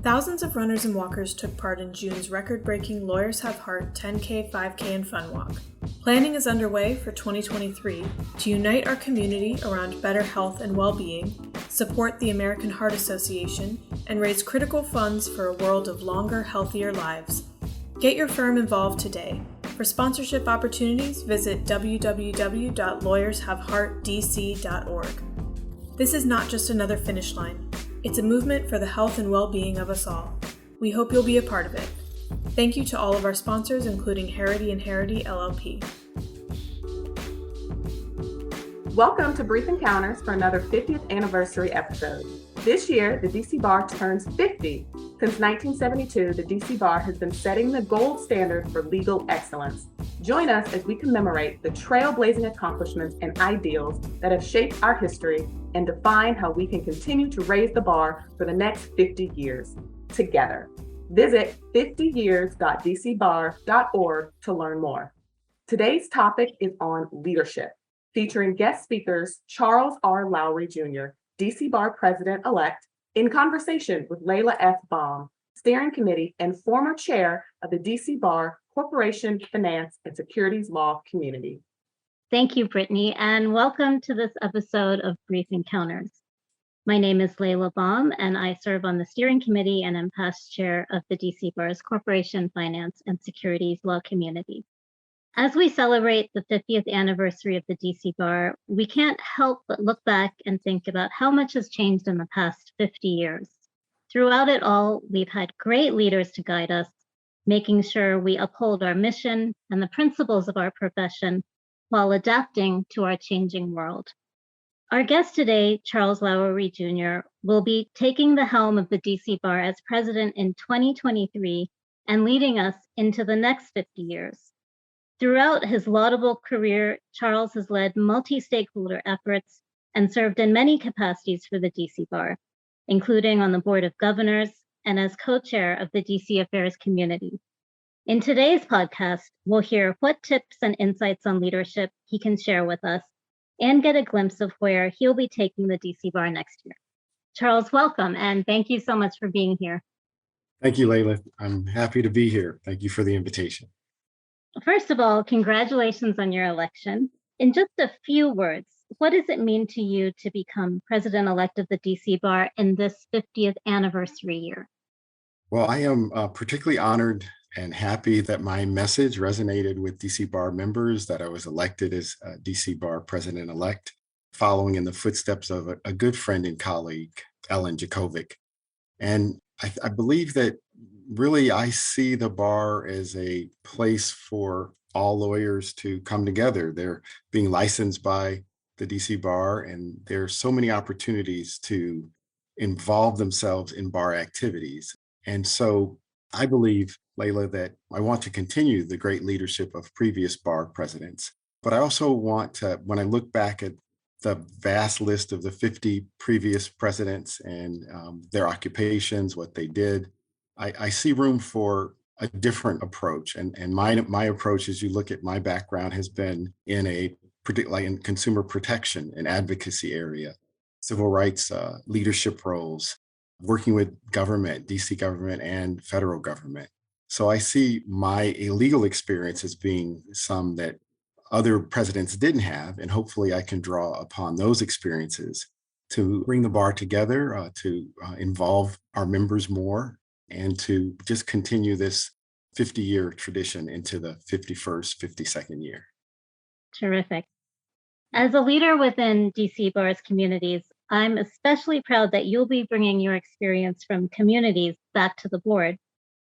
Thousands of runners and walkers took part in June's record-breaking Lawyers Have Heart 10K, 5K, and Fun Walk. Planning is underway for 2023 to unite our community around better health and well-being, support the American Heart Association, and raise critical funds for a world of longer, healthier lives. Get your firm involved today. For sponsorship opportunities, visit www.lawyershaveheartdc.org. This is not just another finish line. It's a movement for the health and well-being of us all. We hope you'll be a part of it. Thank you to all of our sponsors, including Harity & Harity LLP. Welcome to Brief Encounters for another 50th anniversary episode. This year, the DC Bar turns 50. Since 1972, the DC Bar has been setting the gold standard for legal excellence. Join us as we commemorate the trailblazing accomplishments and ideals that have shaped our history and define how we can continue to raise the bar for the next 50 years together. Visit 50years.dcbar.org to learn more. Today's topic is on leadership, featuring guest speakers Charles R. Lowery Jr., DC Bar President-Elect, in conversation with Leila Bham, Steering Committee and former Chair of the DC Bar Corporation Finance and Securities Law Community. Thank you, Brittany, and welcome to this episode of Brief Encounters. My name is Leila Bham, and I serve on the Steering Committee and am past chair of the DC Bar's Corporation Finance and Securities Law Community. As we celebrate the 50th anniversary of the DC Bar, we can't help but look back and think about how much has changed in the past 50 years. Throughout it all, we've had great leaders to guide us, making sure we uphold our mission and the principles of our profession while adapting to our changing world. Our guest today, Charles Lowery Jr., will be taking the helm of the DC Bar as president in 2023 and leading us into the next 50 years. Throughout his laudable career, Charles has led multi-stakeholder efforts and served in many capacities for the DC Bar, including on the Board of Governors and as co-chair of the DC Affairs Community. In today's podcast, we'll hear what tips and insights on leadership he can share with us and get a glimpse of where he'll be taking the DC Bar next year. Charles, welcome, and thank you so much for being here. Thank you, Leila. I'm happy to be here. Thank you for the invitation. First of all, congratulations on your election. In just a few words, what does it mean to you to become president-elect of the DC Bar in this 50th anniversary year? Well, I am particularly honored and happy that my message resonated with DC Bar members, that I was elected as DC Bar President-elect, following in the footsteps of a good friend and colleague, Ellen Jakovic. And I believe that really I see the bar as a place for all lawyers to come together. They're being licensed by the DC Bar, and there are so many opportunities to involve themselves in bar activities. And so I believe, Leila, that I want to continue the great leadership of previous bar presidents. But I also want to, when I look back at the vast list of the 50 previous presidents and their occupations, what they did, I see room for a different approach. And my approach, as you look at my background, has been in particularly in consumer protection and advocacy area, civil rights leadership roles, working with government, DC government and federal government. So I see my legal experience as being some that other presidents didn't have, and hopefully I can draw upon those experiences to bring the bar together, to involve our members more, and to just continue this 50-year tradition into the 51st, 52nd year. Terrific. As a leader within DC Bar's communities, I'm especially proud that you'll be bringing your experience from communities back to the board.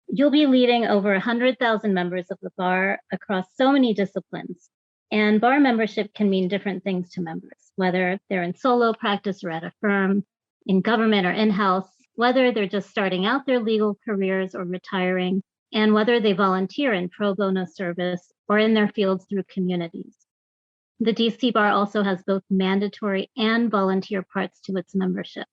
You'll be leading over 100,000 members of the bar across so many disciplines. And bar membership can mean different things to members, whether they're in solo practice or at a firm, in government or in-house, whether they're just starting out their legal careers or retiring, and whether they volunteer in pro bono service or in their fields through communities. The DC Bar also has both mandatory and volunteer parts to its membership.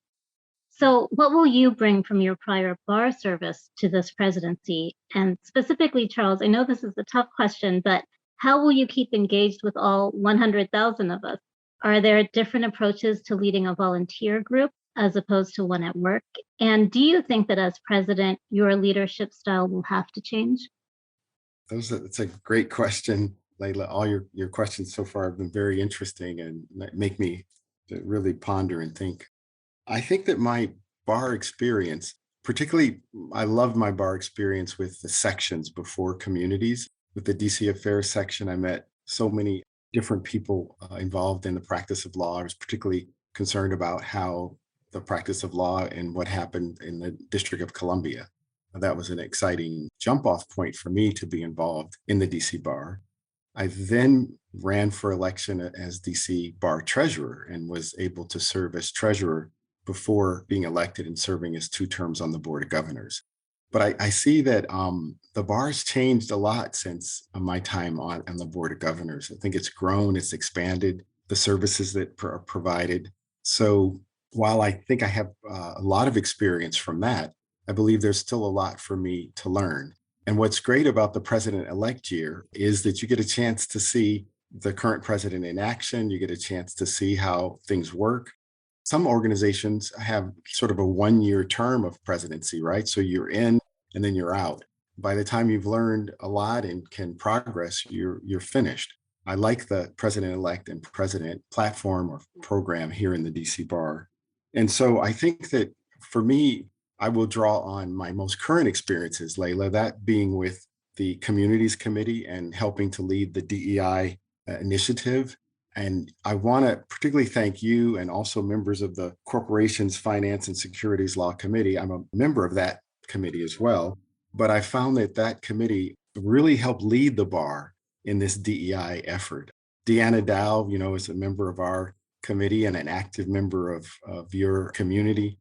So what will you bring from your prior bar service to this presidency? And specifically, Charles, I know this is a tough question, but how will you keep engaged with all 100,000 of us? Are there different approaches to leading a volunteer group as opposed to one at work? And do you think that as president, your leadership style will have to change? That's a great question, Leila. All your questions so far have been very interesting and make me to really ponder and think. I think that my bar experience, particularly, I loved my bar experience with the sections before communities. With the DC Affairs section, I met so many different people involved in the practice of law. I was particularly concerned about how the practice of law and what happened in the District of Columbia. That was an exciting jump off point for me to be involved in the DC Bar. I then ran for election as DC Bar Treasurer and was able to serve as treasurer before being elected and serving as 2 terms on the Board of Governors. But I see that the bar has changed a lot since my time on the Board of Governors. I think it's grown, it's expanded, the services that are provided. So while I think I have a lot of experience from that, I believe there's still a lot for me to learn. And what's great about the president-elect year is that you get a chance to see the current president in action. You get a chance to see how things work. Some organizations have sort of a 1-year term of presidency, right? So you're in and then you're out. By the time you've learned a lot and can progress, you're finished. I like the president-elect and president platform or program here in the DC Bar. And so I think that for me, I will draw on my most current experiences, Leila, that being with the Communities Committee and helping to lead the DEI initiative. And I want to particularly thank you and also members of the Corporations, Finance, and Securities Law Committee. I'm a member of that committee as well, but I found that that committee really helped lead the bar in this DEI effort. Deanna Dow, is a member of our committee and an active member of your community.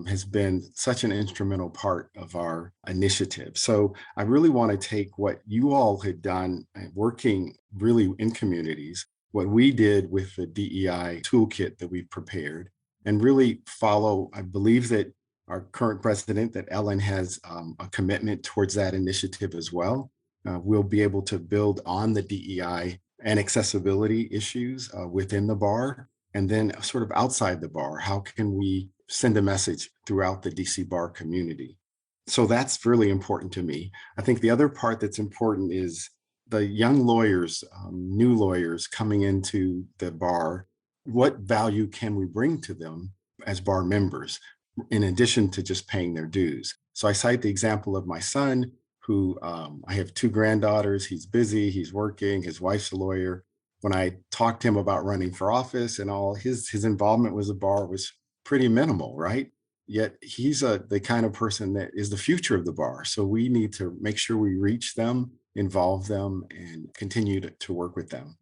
Has been such an instrumental part of our initiative. So I really want to take what you all had done working really in communities, what we did with the DEI toolkit that we've prepared, and really follow. I believe that our current president, that Ellen has a commitment towards that initiative as well. We'll be able to build on the DEI and accessibility issues within the bar, and then sort of outside the bar. How can we send a message throughout the DC Bar community? So that's really important to me. I think the other part that's important is the young lawyers, new lawyers coming into the bar. What value can we bring to them as bar members, in addition to just paying their dues? So I cite the example of my son, who I have 2 granddaughters. He's busy, he's working, his wife's a lawyer. When I talked to him about running for office and all, his involvement with the bar was pretty minimal, right? Yet he's the kind of person that is the future of the bar. So we need to make sure we reach them, involve them, and continue to work with them.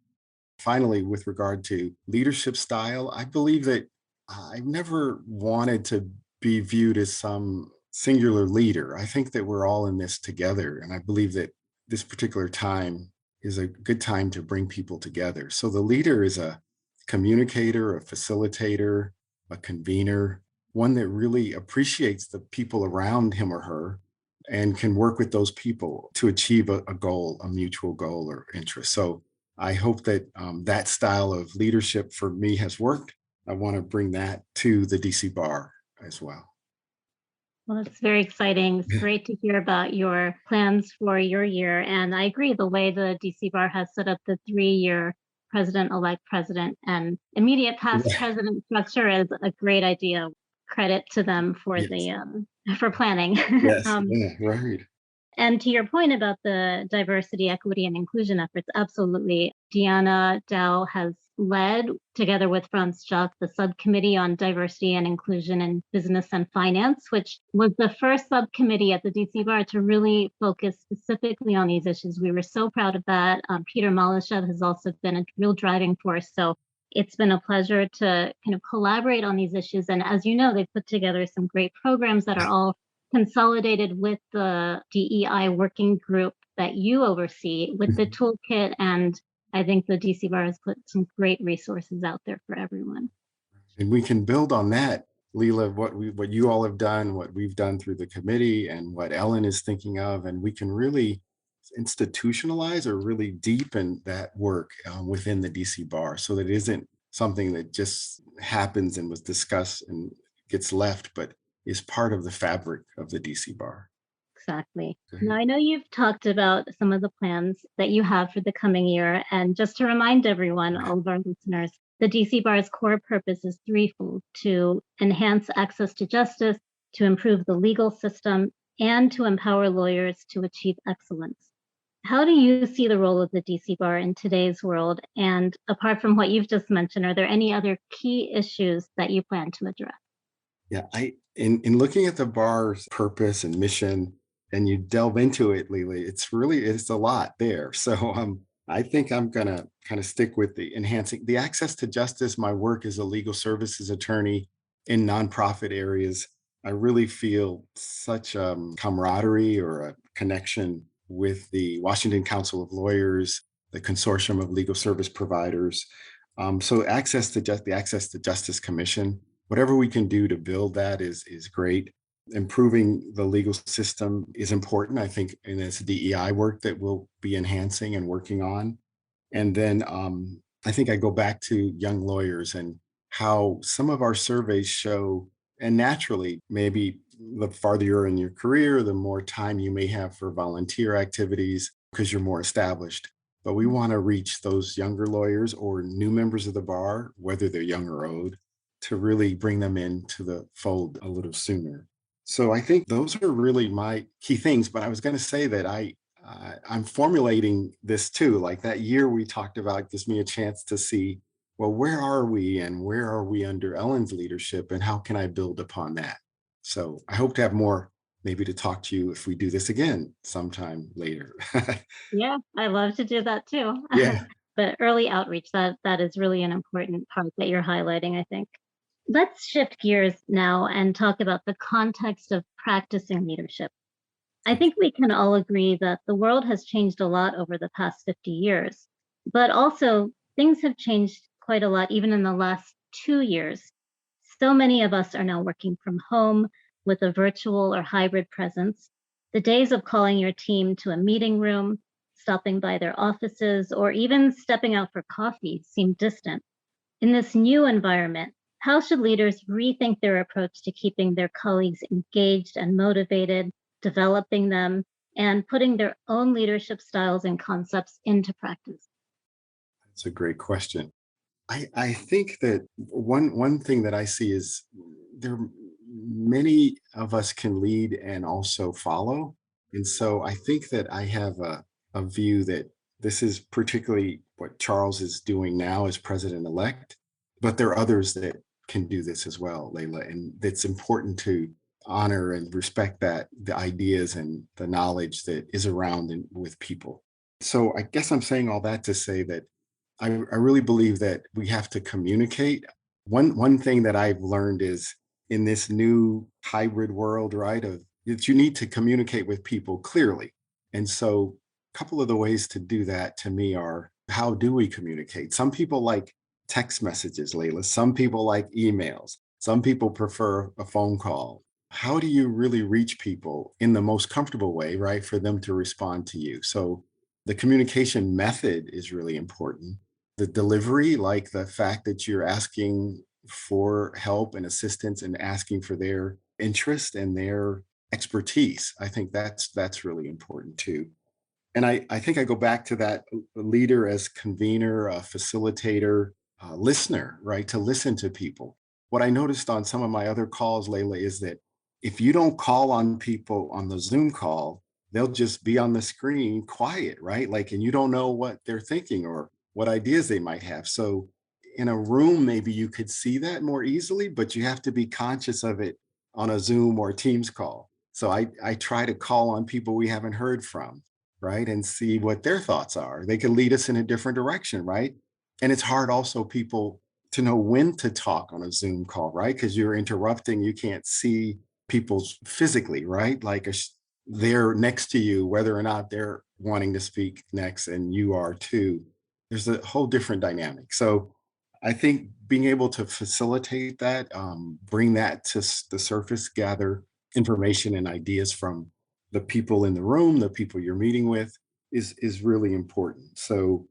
Finally, with regard to leadership style, I believe that I've never wanted to be viewed as some singular leader. I think that we're all in this together. And I believe that this particular time is a good time to bring people together. So the leader is a communicator, a facilitator, a convener, one that really appreciates the people around him or her and can work with those people to achieve a goal, a mutual goal or interest. So I hope that that style of leadership for me has worked. I want to bring that to the DC Bar as well. Well, that's very exciting. It's great to hear about your plans for your year. And I agree, the way the DC Bar has set up the 3-year president-elect president and immediate past president structure is a great idea. Credit to them for for planning. Yes, right. And to your point about the diversity, equity, and inclusion efforts, absolutely. Deanna Dow has led, together with Franz Jock, the subcommittee on diversity and inclusion in business and finance, which was the first subcommittee at the DC Bar to really focus specifically on these issues. We were so proud of that. Peter Malashev has also been a real driving force. So it's been a pleasure to kind of collaborate on these issues. And as you know, they've put together some great programs that are all consolidated with the DEI working group that you oversee with the toolkit. And I think the DC Bar has put some great resources out there for everyone. And we can build on that, Leila, what you all have done, what we've done through the committee, and what Ellen is thinking of, and we can really institutionalize or really deepen that work within the DC Bar, so that it isn't something that just happens and was discussed and gets left, but is part of the fabric of the DC Bar. Exactly. Go ahead. Now, I know you've talked about some of the plans that you have for the coming year. And just to remind everyone, all of our listeners, the DC Bar's core purpose is threefold: to enhance access to justice, to improve the legal system, and to empower lawyers to achieve excellence. How do you see the role of the DC Bar in today's world? And apart from what you've just mentioned, are there any other key issues that you plan to address? Yeah, in looking at the bar's purpose and mission, and you delve into it, Leila, it's a lot there. So I think I'm gonna kind of stick with the enhancing the access to justice. My work as a legal services attorney in nonprofit areas, I really feel such camaraderie or a connection with the Washington Council of Lawyers, the Consortium of Legal Service Providers. So the Access to Justice Commission, whatever we can do to build that is great. Improving the legal system is important, I think, in this DEI work that we'll be enhancing and working on. And then I think I go back to young lawyers and how some of our surveys show, and naturally, maybe the farther you're in your career, the more time you may have for volunteer activities because you're more established. But we want to reach those younger lawyers or new members of the bar, whether they're young or old, to really bring them into the fold a little sooner. So I think those are really my key things. But I was going to say that I'm formulating this too. Like that year we talked about gives me a chance to see, well, where are we and where are we under Ellen's leadership and how can I build upon that? So I hope to have more maybe to talk to you if we do this again sometime later. Yeah, I love to do that too. Yeah. But early outreach, that is really an important part that you're highlighting, I think. Let's shift gears now and talk about the context of practicing leadership. I think we can all agree that the world has changed a lot over the past 50 years, but also things have changed quite a lot even in the last 2 years. So many of us are now working from home with a virtual or hybrid presence. The days of calling your team to a meeting room, stopping by their offices, or even stepping out for coffee seem distant. In this new environment, how should leaders rethink their approach to keeping their colleagues engaged and motivated, developing them, and putting their own leadership styles and concepts into practice? That's a great question. I think that one thing that I see is there many of us can lead and also follow. And so I think that I have a view that this is particularly what Charles is doing now as president-elect, but there are others that can do this as well, Leila. And it's important to honor and respect that the ideas and the knowledge that is around and with people. So I guess I'm saying all that to say that I really believe that we have to communicate. One thing that I've learned is in this new hybrid world, right, of that you need to communicate with people clearly. And so a couple of the ways to do that to me are, how do we communicate? Some people like text messages, Leila. Some people like emails. Some people prefer a phone call. How do you really reach people in the most comfortable way, right, for them to respond to you? So the communication method is really important. The delivery, like the fact that you're asking for help and assistance and asking for their interest and their expertise, I think that's really important too. And I think I go back to that leader as convener, a facilitator, a listener, right? To listen to people. What I noticed on some of my other calls, Leila, is that if you don't call on people on the Zoom call, they'll just be on the screen quiet, right? Like, and you don't know what they're thinking or what ideas they might have. So in a room, maybe you could see that more easily, but you have to be conscious of it on a Zoom or Teams call. So I try to call on people we haven't heard from, right? And see what their thoughts are. They can lead us in a different direction, right? And it's hard also people to know when to talk on a Zoom call, right? Because you're interrupting, you can't see people's physically, right? Like they're next to you, whether or not they're wanting to speak next and you are too. There's a whole different dynamic. So I think being able to facilitate that, bring that to the surface, gather information and ideas from the people in the room, the people you're meeting with, is really important. So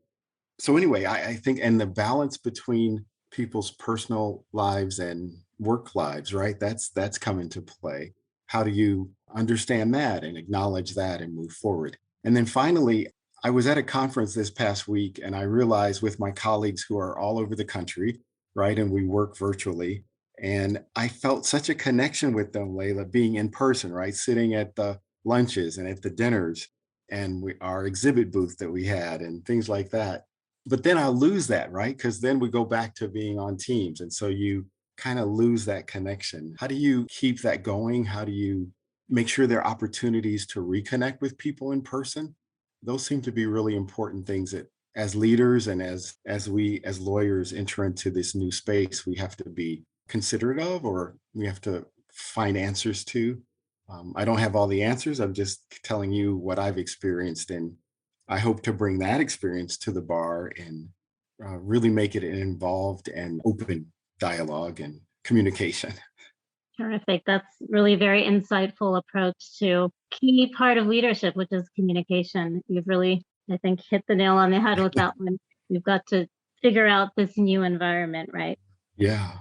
anyway, I think, and the balance between people's personal lives and work lives, right? That's come into play. How do you understand that and acknowledge that and move forward? And then finally, I was at a conference this past week and I realized with my colleagues who are all over the country, right? And we work virtually. And I felt such a connection with them, Leila, being in person, right? Sitting at the lunches and at the dinners and our exhibit booth that we had and things like that. But then I lose that, right? Because then we go back to being on teams. And so you kind of lose that connection. How do you keep that going? How do you make sure there are opportunities to reconnect with people in person? Those seem to be really important things that as leaders and as we as lawyers enter into this new space, we have to be considerate of, or we have to find answers to. I don't have all the answers. I'm just telling you what I've experienced, and I hope to bring that experience to the bar and really make it an involved and open dialogue and communication. Terrific. That's really a very insightful approach to key part of leadership, which is communication. You've really, I think, hit the nail on the head with that one. We've got to figure out this new environment, right? Yeah.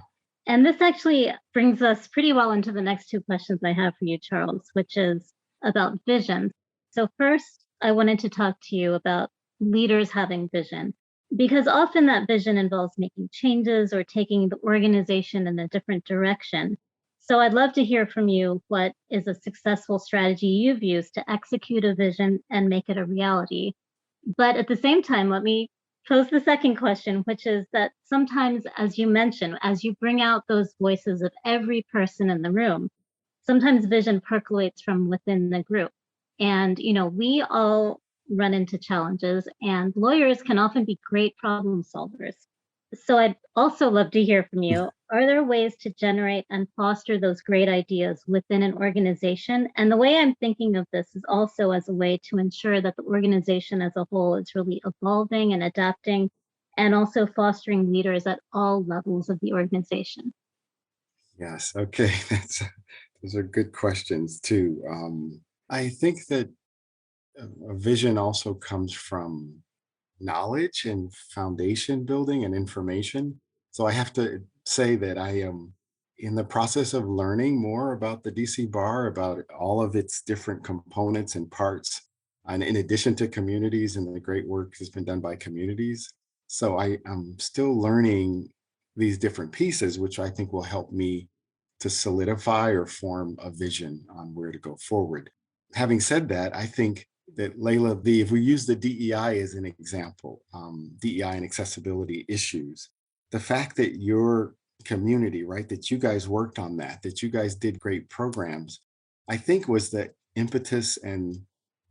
And this actually brings us pretty well into the next two questions I have for you, Charles, which is about vision. So first, I wanted to talk to you about leaders having vision, because often that vision involves making changes or taking the organization in a different direction. So I'd love to hear from you what is a successful strategy you've used to execute a vision and make it a reality. But at the same time, let me pose the second question, which is that sometimes, as you mentioned, as you bring out those voices of every person in the room, sometimes vision percolates from within the group. And, we all run into challenges, and lawyers can often be great problem solvers. So I'd also love to hear from you. Are there ways to generate and foster those great ideas within an organization? And the way I'm thinking of this is also as a way to ensure that the organization as a whole is really evolving and adapting, and also fostering leaders at all levels of the organization. Yes. Okay. Those are good questions too. I think that a vision also comes from knowledge and foundation building and information. So I have to say that I am in the process of learning more about the DC Bar, about all of its different components and parts, and in addition to communities and the great work that's been done by communities. So I am still learning these different pieces, which I think will help me to solidify or form a vision on where to go forward. Having said that, I think that Leila, if we use the DEI as an example, DEI and accessibility issues, the fact that your community, right, that you guys worked on that you guys did great programs, I think was the impetus, and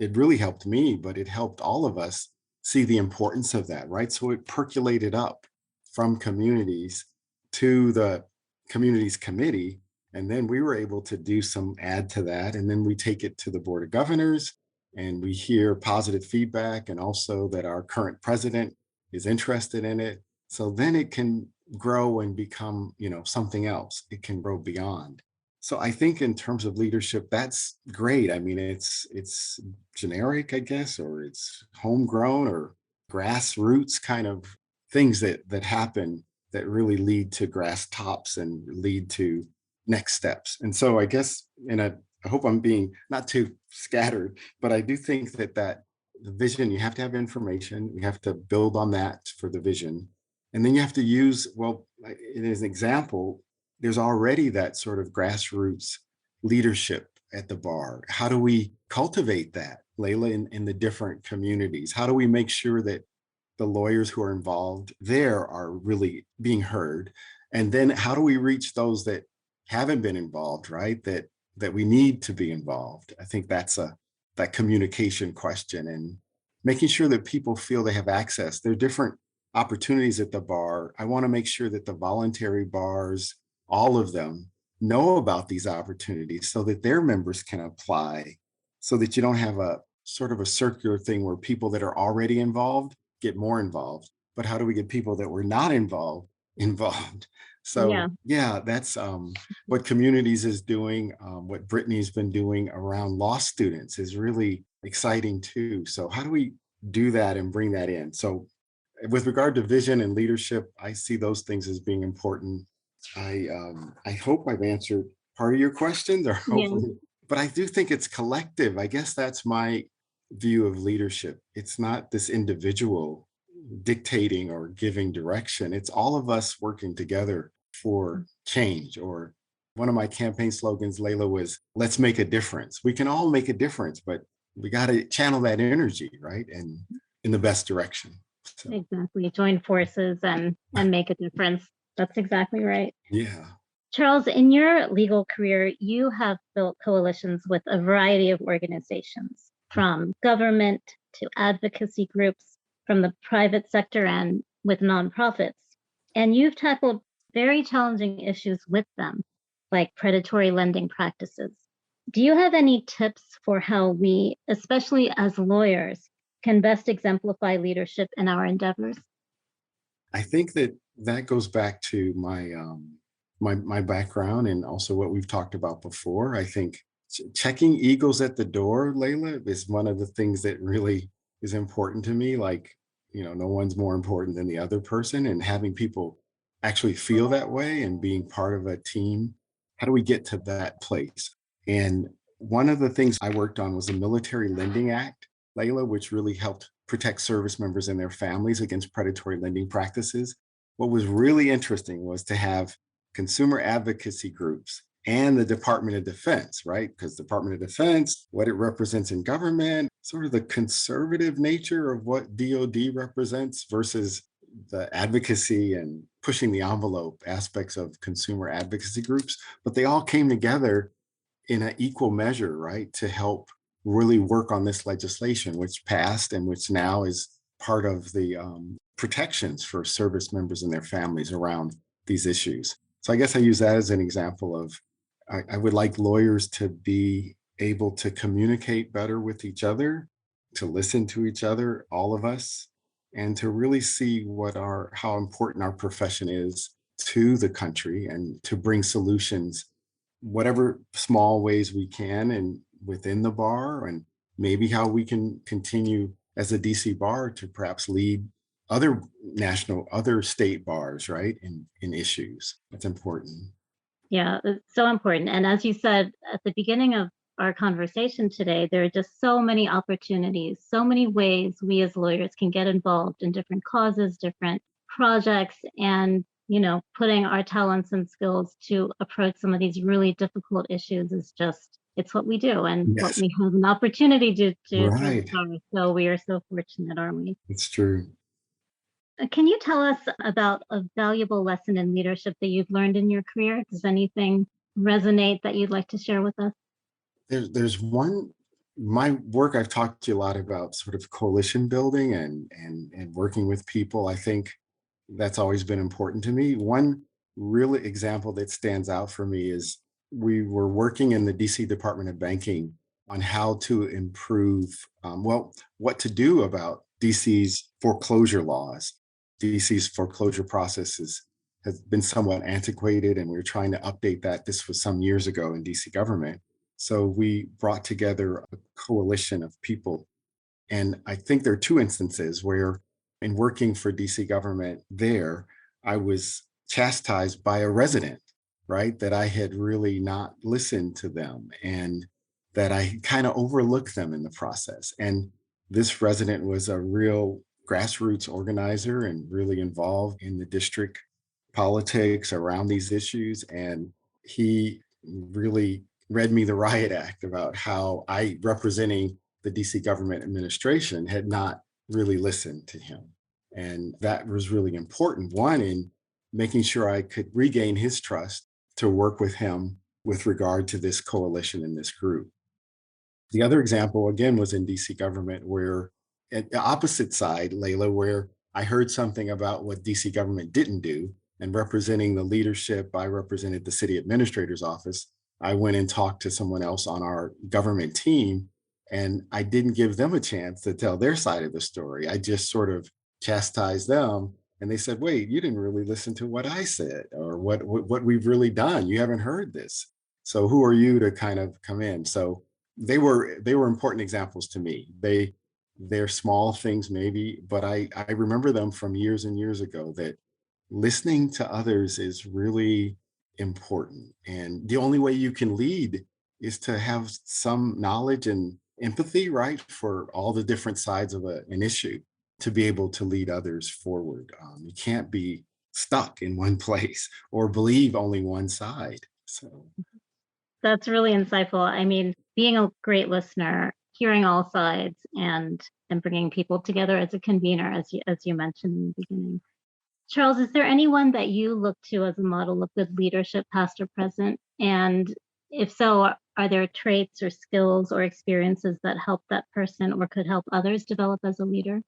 it really helped me, but it helped all of us see the importance of that, right? So it percolated up from communities to the communities committee. And then we were able to do some add to that. And then we take it to the Board of Governors and we hear positive feedback, and also that our current president is interested in it. So then it can grow and become, something else. It can grow beyond. So I think in terms of leadership, that's great. I mean, it's generic, I guess, or it's homegrown or grassroots kind of things that happen that really lead to grass tops and lead to next steps. And so I guess I hope I'm being not too scattered, but I do think that the vision, you have to have information, you have to build on that for the vision. And then you have to use, well, as an example, there's already that sort of grassroots leadership at the bar. How do we cultivate that, Leila, in the different communities? How do we make sure that the lawyers who are involved there are really being heard? And then how do we reach those that haven't been involved, right? That we need to be involved. I think that's that communication question, and making sure that people feel they have access. There are different opportunities at the bar. I want to make sure that the voluntary bars, all of them, know about these opportunities so that their members can apply, so that you don't have a sort of a circular thing where people that are already involved get more involved. But how do we get people that were not involved? So yeah, that's what Communities is doing. What Brittany's been doing around law students is really exciting too. So how do we do that and bring that in? So with regard to vision and leadership, I see those things as being important. I hope I've answered part of your question, or Yeah, hopefully, but I do think it's collective. I guess that's my view of leadership. It's not this individual dictating or giving direction. It's all of us working together for change. Or one of my campaign slogans, Leila, was let's make a difference. We can all make a difference, but we got to channel that energy, right? And in the best direction. So, exactly. Join forces and make a difference. That's exactly right. yeah. Charles, in your legal career, you have built coalitions with a variety of organizations, from government to advocacy groups, from the private sector and with nonprofits. And you've tackled very challenging issues with them, like predatory lending practices. Do you have any tips for how we, especially as lawyers, can best exemplify leadership in our endeavors? I think that that goes back to my background and also what we've talked about before. I think checking egos at the door, Leila, is one of the things that really is important to me. Like, no one's more important than the other person, and having people actually feel that way and being part of a team. How do we get to that place? And one of the things I worked on was the Military Lending Act, Leila, which really helped protect service members and their families against predatory lending practices. What was really interesting was to have consumer advocacy groups and the Department of Defense, right? Because Department of Defense, what it represents in government, sort of the conservative nature of what DoD represents versus the advocacy and pushing the envelope aspects of consumer advocacy groups. But they all came together in an equal measure, right, to help really work on this legislation, which passed and which now is part of the protections for service members and their families around these issues. So I guess I use that as an example of I would like lawyers to be able to communicate better with each other, to listen to each other, all of us, and to really see how important our profession is to the country and to bring solutions, whatever small ways we can and within the bar, and maybe how we can continue as a DC bar to perhaps lead other state bars, right, in issues. That's important. Yeah, it's so important. And as you said at the beginning of our conversation today, there are just so many opportunities, so many ways we as lawyers can get involved in different causes, different projects, and putting our talents and skills to approach some of these really difficult issues is just, it's what we do and what Yes, we have an opportunity to do through the right. bar. So we are so fortunate, aren't we? It's true. Can you tell us about a valuable lesson in leadership that you've learned in your career? Does anything resonate that you'd like to share with us? There's one, my work, I've talked to you a lot about sort of coalition building and working with people. I think that's always been important to me. One real example that stands out for me is we were working in the DC Department of Banking on how to improve, what to do about DC's foreclosure laws. DC's foreclosure processes has been somewhat antiquated, and we were trying to update that. This was some years ago in DC government. So we brought together a coalition of people. And I think there are two instances where, in working for DC government there, I was chastised by a resident, right? That I had really not listened to them and that I kind of overlooked them in the process. And this resident was a real grassroots organizer and really involved in the district politics around these issues. And he really read me the riot act about how I, representing the DC government administration, had not really listened to him. And that was really important, one, in making sure I could regain his trust to work with him with regard to this coalition and this group. The other example, again, was in DC government, where at the opposite side, Leila, where I heard something about what DC government didn't do, and representing the leadership, I represented the city administrator's office. I went and talked to someone else on our government team, and I didn't give them a chance to tell their side of the story. I just sort of chastised them, and they said, "Wait, you didn't really listen to what I said, or what we've really done. You haven't heard this. So who are you to kind of come in?" So they were important examples to me. They're small things maybe, but I remember them from years and years ago, that listening to others is really important. And the only way you can lead is to have some knowledge and empathy, right, for all the different sides of an issue to be able to lead others forward. You can't be stuck in one place or believe only one side. So, That's really insightful. I mean, being a great listener, hearing all sides, and bringing people together as a convener, as you mentioned in the beginning. Charles, is there anyone that you look to as a model of good leadership, past or present? And if so, are there traits or skills or experiences that help that person or could help others develop as a leader?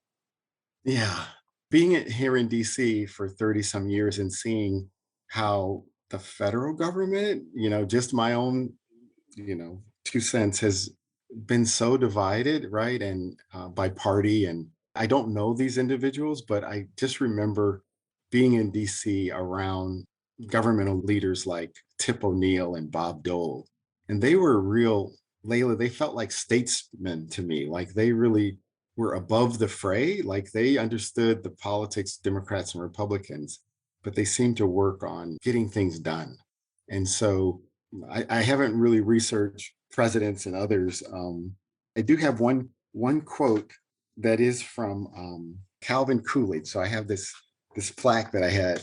yeah, being here in DC for 30 some years and seeing how the federal government, just my own, 2 cents has been so divided, right? And by party. And I don't know these individuals, but I just remember being in DC around governmental leaders like Tip O'Neill and Bob Dole. And they were real, Layla, they felt like statesmen to me. Like they really were above the fray. Like they understood the politics, Democrats and Republicans, but they seemed to work on getting things done. And so I haven't really researched presidents and others. I do have one quote that is from Calvin Coolidge. So I have this plaque that I had,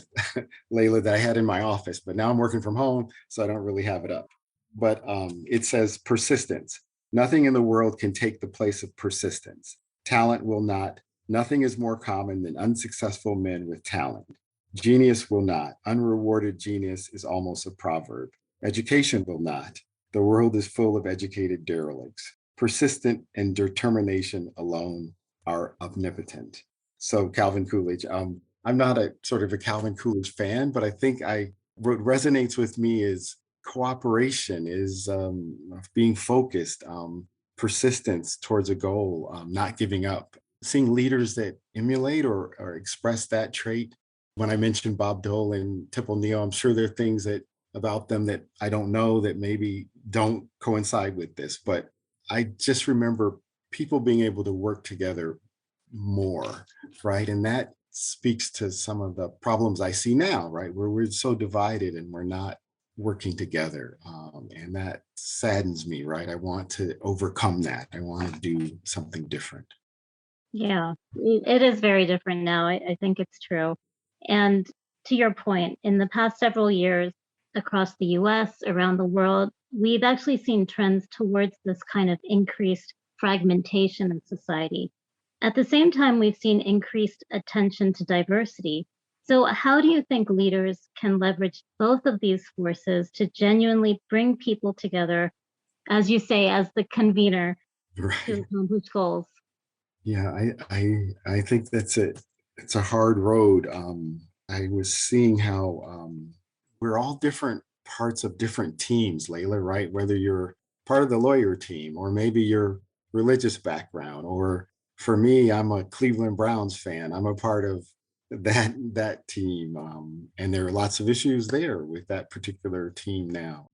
Layla, that I had in my office, but now I'm working from home, so I don't really have it up. But it says persistence. Nothing in the world can take the place of persistence. Talent will not. Nothing is more common than unsuccessful men with talent. Genius will not. Unrewarded genius is almost a proverb. Education will not. The world is full of educated derelicts. Persistent and determination alone are omnipotent. So Calvin Coolidge, I'm not a sort of a Calvin Coolidge fan, but I think what resonates with me is cooperation, is being focused, persistence towards a goal, not giving up. Seeing leaders that emulate or express that trait. When I mentioned Bob Dole and Tip O'Neill, I'm sure there are things about them that I don't know that maybe don't coincide with this, but I just remember people being able to work together more, right? And that speaks to some of the problems I see now, right? Where we're so divided and we're not working together. And that saddens me, right? I want to overcome that. I want to do something different. Yeah, it is very different now. I think it's true. And to your point, in the past several years across the US, around the world, we've actually seen trends towards this kind of increased fragmentation in society. At the same time, we've seen increased attention to diversity. So, how do you think leaders can leverage both of these forces to genuinely bring people together, as you say, as the convener to Right. accomplish goals? Yeah, I think it's a hard road. I was seeing how we're all different parts of different teams, Layla, right? Whether you're part of the lawyer team or maybe your religious background, or for me, I'm a Cleveland Browns fan. I'm a part of that team. And there are lots of issues there with that particular team now.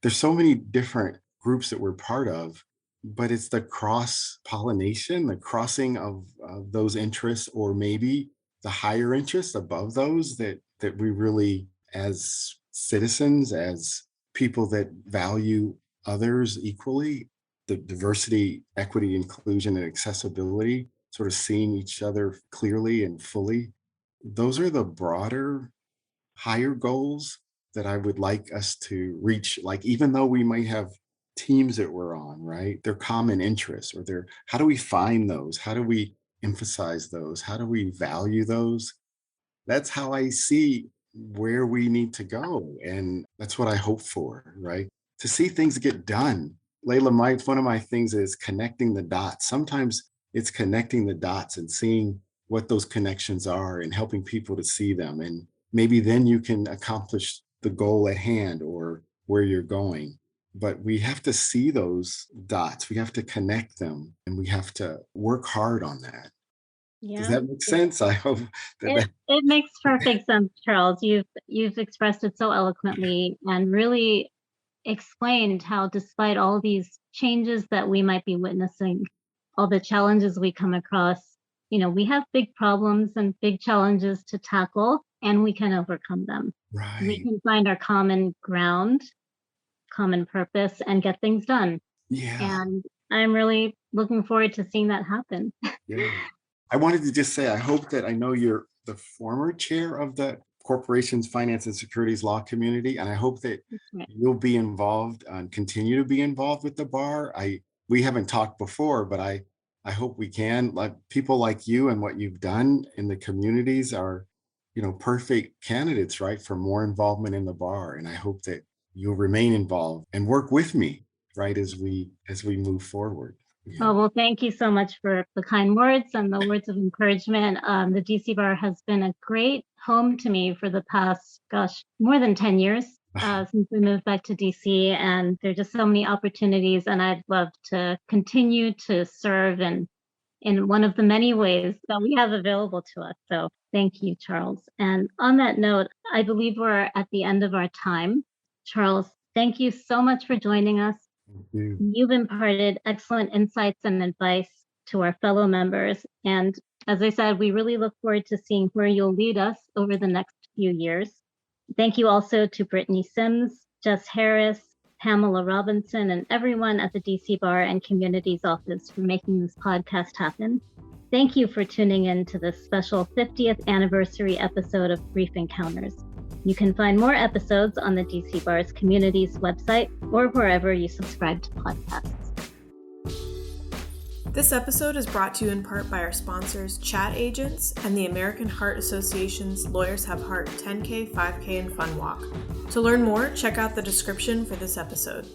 There's so many different groups that we're part of, but it's the cross pollination, the crossing of those interests, or maybe the higher interests above those that we really, as citizens, as people that value others equally, the diversity, equity, inclusion, and accessibility, sort of seeing each other clearly and fully. Those are the broader, higher goals that I would like us to reach. Like, even though we might have teams that we're on, right? They're common interests, or they're, how do we find those? How do we emphasize those? How do we value those? That's how I see where we need to go. And that's what I hope for, right? To see things get done. Layla, one of my things is connecting the dots. Sometimes it's connecting the dots and seeing what those connections are and helping people to see them. And maybe then you can accomplish the goal at hand or where you're going. But we have to see those dots. We have to connect them, and we have to work hard on that. Does Yeah. that make sense? I hope It makes perfect sense, Charles. You've expressed it so eloquently and really explained how, despite all these changes that we might be witnessing, all the challenges we come across, we have big problems and big challenges to tackle. and we can overcome them. Right. We can find our common ground, common purpose, and get things done. Yeah. And I'm really looking forward to seeing that happen. Yeah. I wanted to just say, I hope that I know you're the former chair of the Corporations, Finance, and Securities Law Community, and I hope that Right. you'll be involved and continue to be involved with the bar. We haven't talked before, but I hope we can. Like people like you and what you've done in the communities are, perfect candidates, right, for more involvement in the bar. And I hope that you'll remain involved and work with me, right, as we move forward. Yeah. Oh, well, thank you so much for the kind words and the words of encouragement. The DC Bar has been a great home to me for the past, more than 10 years since we moved back to DC. And there are just so many opportunities, and I'd love to continue to serve in one of the many ways that we have available to us. So thank you, Charles. And on that note, I believe we're at the end of our time. Charles, thank you so much for joining us. You've imparted excellent insights and advice to our fellow members. And as I said, we really look forward to seeing where you'll lead us over the next few years. Thank you also to Brittany Sims, Jess Harris, Pamela Robinson, and everyone at the DC Bar and Communities Office for making this podcast happen. Thank you for tuning in to this special 50th anniversary episode of Brief Encounters. You can find more episodes on the DC Bar's Communities website or wherever you subscribe to podcasts. This episode is brought to you in part by our sponsors, Chat Agents and the American Heart Association's Lawyers Have Heart 10K, 5K, and Fun Walk. To learn more, check out the description for this episode.